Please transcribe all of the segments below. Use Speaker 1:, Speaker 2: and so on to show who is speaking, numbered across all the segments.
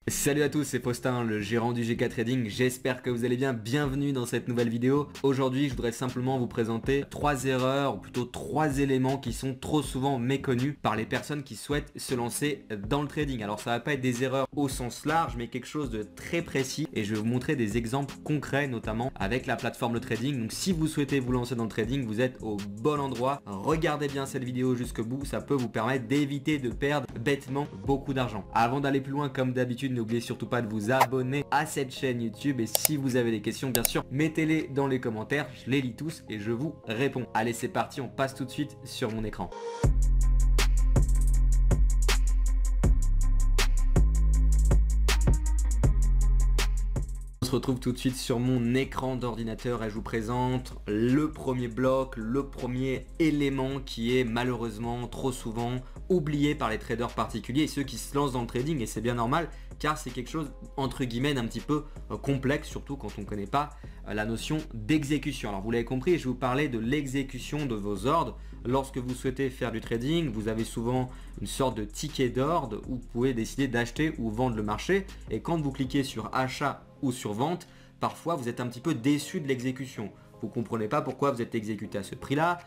Speaker 1: Salut à tous, c'est Faustin, le gérant du GK Trading. J'espère que vous allez bien. Bienvenue dans cette nouvelle vidéo. Aujourd'hui, je voudrais simplement vous présenter 3 erreurs, ou plutôt 3 éléments qui sont trop souvent méconnus par les personnes qui souhaitent se lancer dans le trading. Alors ça va pas être des erreurs au sens large, mais quelque chose de très précis. Et je vais vous montrer des exemples concrets, notamment avec la plateforme de trading. Donc si vous souhaitez vous lancer dans le trading, vous êtes au bon endroit. Regardez bien cette vidéo jusqu'au bout, ça peut vous permettre d'éviter de perdre bêtement beaucoup d'argent. Avant d'aller plus loin, comme d'habitude, n'oubliez surtout pas de vous abonner à cette chaîne YouTube et si vous avez des questions, bien sûr, mettez-les dans les commentaires, je les lis tous et je vous réponds. Allez, c'est parti, on passe tout de suite sur mon écran. On se retrouve tout de suite sur mon écran d'ordinateur et je vous présente le premier bloc, le premier élément qui est malheureusement trop souvent oublié par les traders particuliers et ceux qui se lancent dans le trading, et c'est bien normal car c'est quelque chose entre guillemets d'un petit peu complexe, surtout quand on ne connaît pas la notion d'exécution. Alors vous l'avez compris, je vais vous parler de l'exécution de vos ordres. Lorsque vous souhaitez faire du trading, vous avez souvent une sorte de ticket d'ordre où vous pouvez décider d'acheter ou vendre le marché, et quand vous cliquez sur achat ou sur vente, parfois vous êtes un petit peu déçu de l'exécution. Vous ne comprenez pas pourquoi vous êtes exécuté à ce prix-là,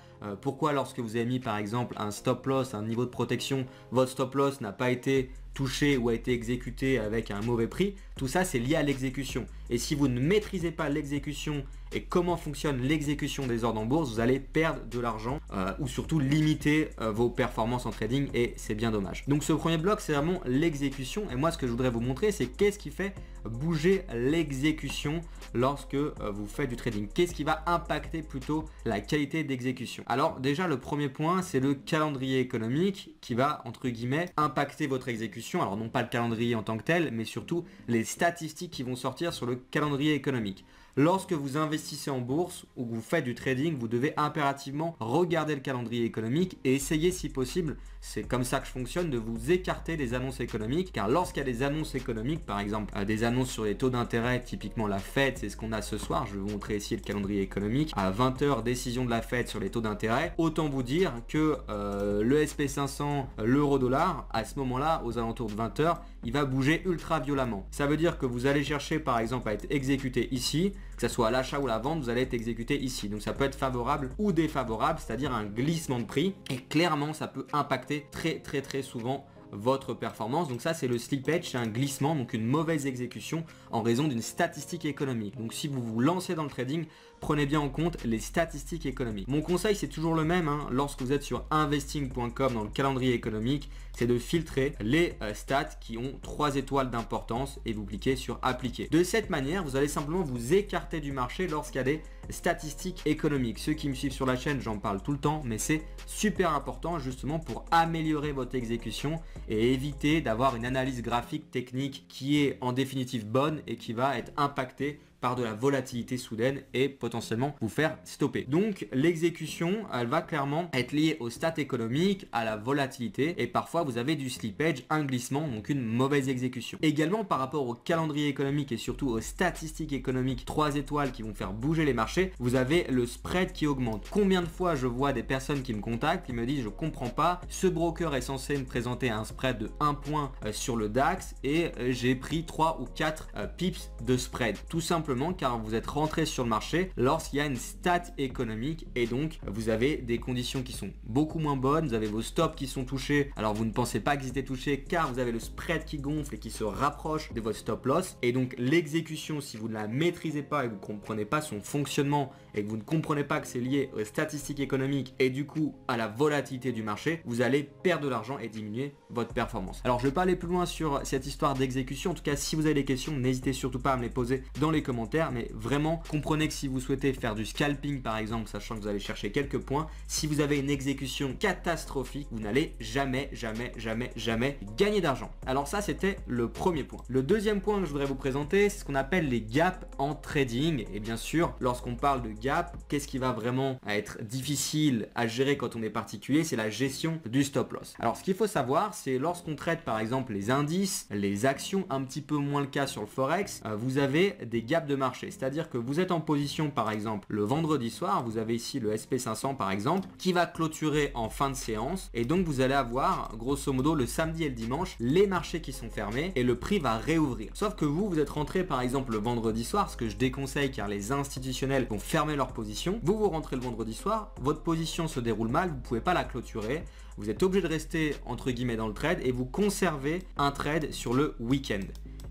Speaker 1: pourquoi lorsque vous avez mis par exemple un stop loss, un niveau de protection, votre stop loss n'a pas été touché ou a été exécuté avec un mauvais prix. Tout ça c'est lié à l'exécution. Et si vous ne maîtrisez pas l'exécution et comment fonctionne l'exécution des ordres en bourse, vous allez perdre de l'argent ou surtout limiter vos performances en trading et c'est bien dommage. Donc ce premier bloc c'est vraiment l'exécution et moi ce que je voudrais vous montrer c'est qu'est-ce qui fait bouger l'exécution lorsque vous faites du trading. Qu'est-ce qui va impacter plutôt la qualité d'exécution? Alors déjà le premier point c'est le calendrier économique qui va entre guillemets impacter votre exécution. Alors non pas le calendrier en tant que tel mais surtout les statistiques qui vont sortir sur le calendrier économique. Lorsque vous investissez en bourse ou que vous faites du trading, vous devez impérativement regarder le calendrier économique et essayer si possible, c'est comme ça que je fonctionne, de vous écarter des annonces économiques, car lorsqu'il y a des annonces économiques, par exemple des annonces sur les taux d'intérêt, typiquement la Fed, c'est ce qu'on a ce soir, je vais vous montrer ici le calendrier économique, à 20 h décision de la Fed sur les taux d'intérêt, autant vous dire que le SP500, l'euro-dollar, à ce moment-là, aux alentours de 20 h, il va bouger ultra violemment. Ça veut dire que vous allez chercher par exemple à être exécuté ici, que ce soit à l'achat ou à la vente, vous allez être exécuté ici. Donc ça peut être favorable ou défavorable, c'est-à-dire un glissement de prix. Et clairement, ça peut impacter très souvent votre performance. Donc ça c'est le slippage, c'est un glissement, donc une mauvaise exécution en raison d'une statistique économique. Donc si vous vous lancez dans le trading, prenez bien en compte les statistiques économiques. Mon conseil c'est toujours le même, lorsque vous êtes sur investing.com dans le calendrier économique, c'est de filtrer les stats qui ont 3 étoiles d'importance et vous cliquez sur appliquer. De cette manière, vous allez simplement vous écarter du marché lorsqu'il y a des statistiques économiques. Ceux qui me suivent sur la chaîne, j'en parle tout le temps, mais c'est super important justement pour améliorer votre exécution et éviter d'avoir une analyse graphique technique qui est en définitive bonne et qui va être impactée par de la volatilité soudaine et potentiellement vous faire stopper. Donc l'exécution, elle va clairement être liée aux stats économiques, à la volatilité et parfois vous avez du slippage, un glissement, donc une mauvaise exécution. Également par rapport au calendrier économique et surtout aux statistiques économiques 3 étoiles qui vont faire bouger les marchés, vous avez le spread qui augmente. Combien de fois je vois des personnes qui me contactent, qui me disent je comprends pas, ce broker est censé me présenter un spread de 1 point sur le DAX et j'ai pris 3 ou 4 pips de spread. Tout simplement car vous êtes rentré sur le marché lorsqu'il y a une stat économique et donc vous avez des conditions qui sont beaucoup moins bonnes, vous avez vos stops qui sont touchés, alors vous ne pensez pas qu'ils étaient touchés car vous avez le spread qui gonfle et qui se rapproche de votre stop loss et donc l'exécution, si vous ne la maîtrisez pas et que vous ne comprenez pas son fonctionnement et que vous ne comprenez pas que c'est lié aux statistiques économiques et du coup à la volatilité du marché, vous allez perdre de l'argent et diminuer votre performance. Alors je ne vais pas aller plus loin sur cette histoire d'exécution, en tout cas si vous avez des questions, n'hésitez surtout pas à me les poser dans les commentaires, mais vraiment comprenez que si vous souhaitez faire du scalping par exemple, sachant que vous allez chercher quelques points, si vous avez une exécution catastrophique, vous n'allez jamais gagner d'argent. Alors ça c'était le premier point. Le deuxième point que je voudrais vous présenter, c'est ce qu'on appelle les gaps en trading. Et bien sûr, lorsqu'on parle de gap, qu'est-ce qui va vraiment être difficile à gérer quand on est particulier? C'est la gestion du stop loss. Alors ce qu'il faut savoir, c'est lorsqu'on traite par exemple les indices, les actions, un petit peu moins le cas sur le forex, vous avez des gaps de de marché. C'est-à-dire que vous êtes en position par exemple le vendredi soir, vous avez ici le SP500 par exemple, qui va clôturer en fin de séance et donc vous allez avoir grosso modo le samedi et le dimanche les marchés qui sont fermés et le prix va réouvrir. Sauf que vous êtes rentré par exemple le vendredi soir, ce que je déconseille car les institutionnels vont fermer leur position. Vous rentrez le vendredi soir, votre position se déroule mal, vous ne pouvez pas la clôturer. Vous êtes obligé de rester entre guillemets dans le trade et vous conservez un trade sur le week-end.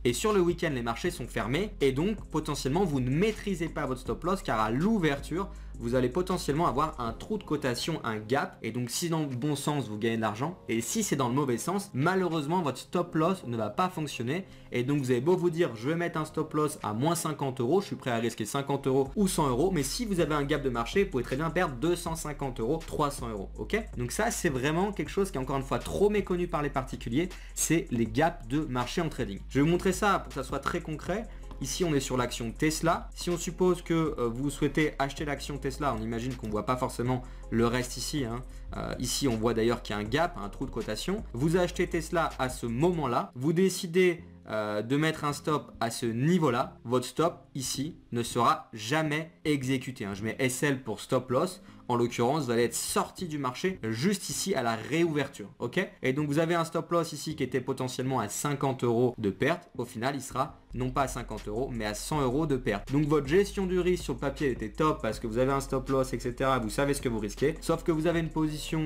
Speaker 1: Et sur le week-end, les marchés sont fermés et donc potentiellement vous ne maîtrisez pas votre stop loss car à l'ouverture, vous allez potentiellement avoir un trou de cotation, un gap. Et donc si dans le bon sens, vous gagnez de l'argent. Et si c'est dans le mauvais sens, malheureusement, votre stop loss ne va pas fonctionner. Et donc vous avez beau vous dire, je vais mettre un stop loss à moins 50 euros, je suis prêt à risquer 50 euros ou 100 euros. Mais si vous avez un gap de marché, vous pouvez très bien perdre 250 euros, 300 euros. Ok? Donc ça, c'est vraiment quelque chose qui est encore une fois trop méconnu par les particuliers. C'est les gaps de marché en trading. Je vais vous montrer ça pour que ça soit très concret. Ici, on est sur l'action Tesla. Si on suppose que vous souhaitez acheter l'action Tesla, on imagine qu'on ne voit pas forcément le reste ici. Ici, on voit d'ailleurs qu'il y a un gap, un trou de cotation. Vous achetez Tesla à ce moment-là. Vous décidez de mettre un stop à ce niveau-là. Votre stop ici ne sera jamais exécuté. Je mets SL pour stop loss. En l'occurrence, vous allez être sorti du marché juste ici à la réouverture. Ok? Et donc, vous avez un stop loss ici qui était potentiellement à 50 euros de perte. Au final, il sera non pas à 50 euros, mais à 100 euros de perte. Donc, votre gestion du risque sur le papier était top parce que vous avez un stop loss, etc. Vous savez ce que vous risquez. Sauf que vous avez une position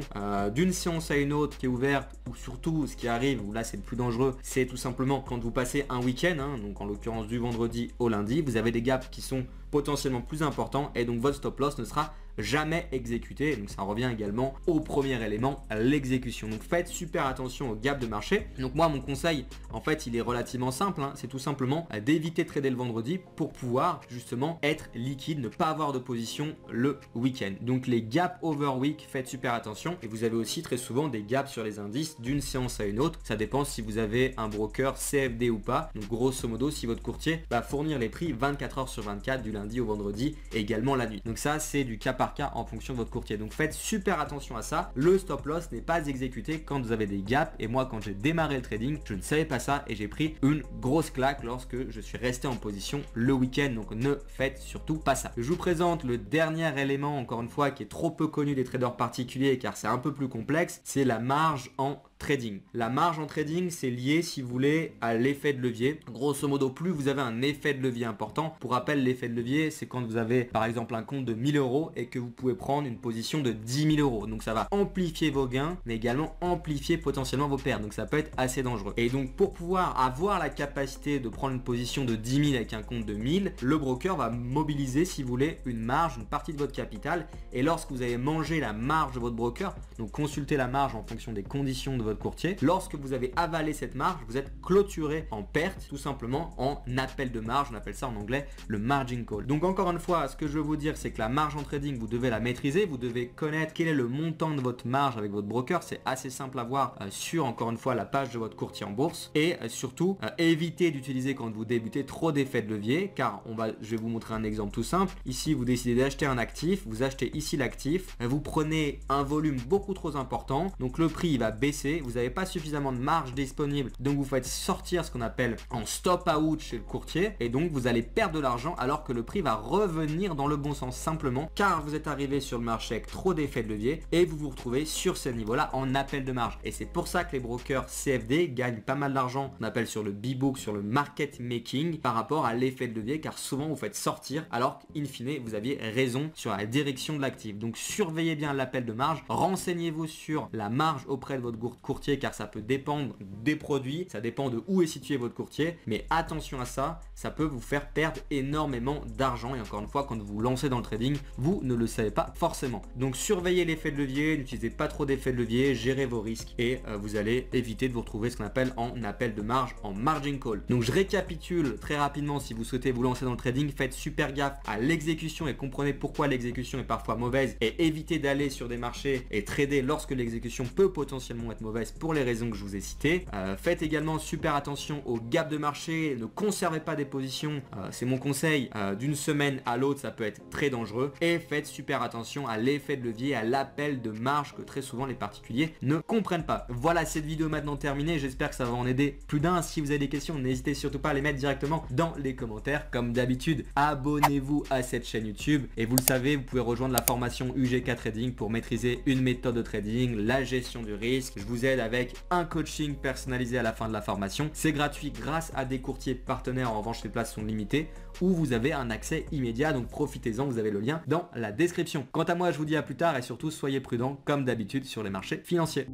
Speaker 1: d'une séance à une autre qui est ouverte ou surtout ce qui arrive, où là, c'est le plus dangereux, c'est tout simplement quand vous passez un week-end, donc en l'occurrence du vendredi au lundi, vous avez des gaps qui sont potentiellement plus importants et donc votre stop loss ne sera jamais exécuté. Donc ça revient également au premier élément, l'exécution. Donc faites super attention au gap de marché. Donc moi, mon conseil, en fait, il est relativement simple. C'est tout simplement d'éviter de trader le vendredi pour pouvoir justement être liquide, ne pas avoir de position le week-end. Donc les gaps over week, faites super attention. Et vous avez aussi très souvent des gaps sur les indices d'une séance à une autre. Ça dépend si vous avez un broker CFD ou pas. Donc grosso modo, si votre courtier va fournir les prix 24 heures sur 24 du lundi au vendredi et également la nuit. Donc ça, c'est du cas par cas en fonction de votre courtier. Donc faites super attention à ça. Le stop loss n'est pas exécuté quand vous avez des gaps. Et moi, quand j'ai démarré le trading, je ne savais pas ça et j'ai pris une grosse claque lorsque je suis resté en position le week-end. Donc ne faites surtout pas ça. Je vous présente le dernier élément, encore une fois, qui est trop peu connu des traders particuliers car c'est un peu plus complexe. C'est la marge en trading. La marge en trading, c'est lié, si vous voulez, à l'effet de levier. Grosso modo, plus vous avez un effet de levier important. Pour rappel, l'effet de levier, c'est quand vous avez par exemple un compte de 1000 euros et que vous pouvez prendre une position de 10 000 euros. Donc ça va amplifier vos gains, mais également amplifier potentiellement vos pertes. Donc ça peut être assez dangereux. Et donc pour pouvoir avoir la capacité de prendre une position de 10 000 avec un compte de 1000, le broker va mobiliser, si vous voulez, une marge, une partie de votre capital. Et lorsque vous avez mangé la marge de votre broker, donc consultez la marge en fonction des conditions de votre courtier. Lorsque vous avez avalé cette marge, vous êtes clôturé en perte, tout simplement en appel de marge. On appelle ça en anglais le margin call. Donc encore une fois, ce que je veux vous dire, c'est que la marge en trading, vous devez la maîtriser. Vous devez connaître quel est le montant de votre marge avec votre broker. C'est assez simple à voir sur, encore une fois, la page de votre courtier en bourse. Et surtout, évitez d'utiliser quand vous débutez trop d'effets de levier, car je vais vous montrer un exemple tout simple. Ici, vous décidez d'acheter un actif. Vous achetez ici l'actif. Vous prenez un volume beaucoup trop important. Donc le prix, il va baisser. Vous n'avez pas suffisamment de marge disponible, donc vous faites sortir ce qu'on appelle en stop out chez le courtier et donc vous allez perdre de l'argent alors que le prix va revenir dans le bon sens simplement car vous êtes arrivé sur le marché avec trop d'effets de levier et vous vous retrouvez sur ce niveau là en appel de marge. Et c'est pour ça que les brokers CFD gagnent pas mal d'argent, on appelle sur le B-book, sur le market making par rapport à l'effet de levier, car souvent vous faites sortir alors qu'in fine vous aviez raison sur la direction de l'actif. Donc surveillez bien l'appel de marge, renseignez-vous sur la marge auprès de votre courtier car ça peut dépendre des produits, ça dépend de où est situé votre courtier, mais attention à ça, ça peut vous faire perdre énormément d'argent. Et encore une fois, quand vous vous lancez dans le trading, vous ne le savez pas forcément. Donc surveillez l'effet de levier, n'utilisez pas trop d'effets de levier, gérez vos risques et vous allez éviter de vous retrouver ce qu'on appelle en appel de marge, en margin call. Donc je récapitule très rapidement, si vous souhaitez vous lancer dans le trading, faites super gaffe à l'exécution et comprenez pourquoi l'exécution est parfois mauvaise et évitez d'aller sur des marchés et trader lorsque l'exécution peut potentiellement être mauvaise. mauvaise pour les raisons que je vous ai citées. Faites également super attention au gap de marché, ne conservez pas des positions, c'est mon conseil, d'une semaine à l'autre ça peut être très dangereux, et faites super attention à l'effet de levier, à l'appel de marge que très souvent les particuliers ne comprennent pas. Voilà, cette vidéo maintenant terminée, j'espère que ça va en aider plus d'un. Si vous avez des questions, n'hésitez surtout pas à les mettre directement dans les commentaires. Comme d'habitude, abonnez-vous à cette chaîne YouTube, et vous le savez, vous pouvez rejoindre la formation UGK Trading pour maîtriser une méthode de trading, la gestion du risque. Je vous aide avec un coaching personnalisé à la fin de la formation. C'est gratuit grâce à des courtiers partenaires, en revanche les places sont limitées, où vous avez un accès immédiat, donc profitez-en, vous avez le lien dans la description. Quant à moi, je vous dis à plus tard et surtout soyez prudents comme d'habitude sur les marchés financiers.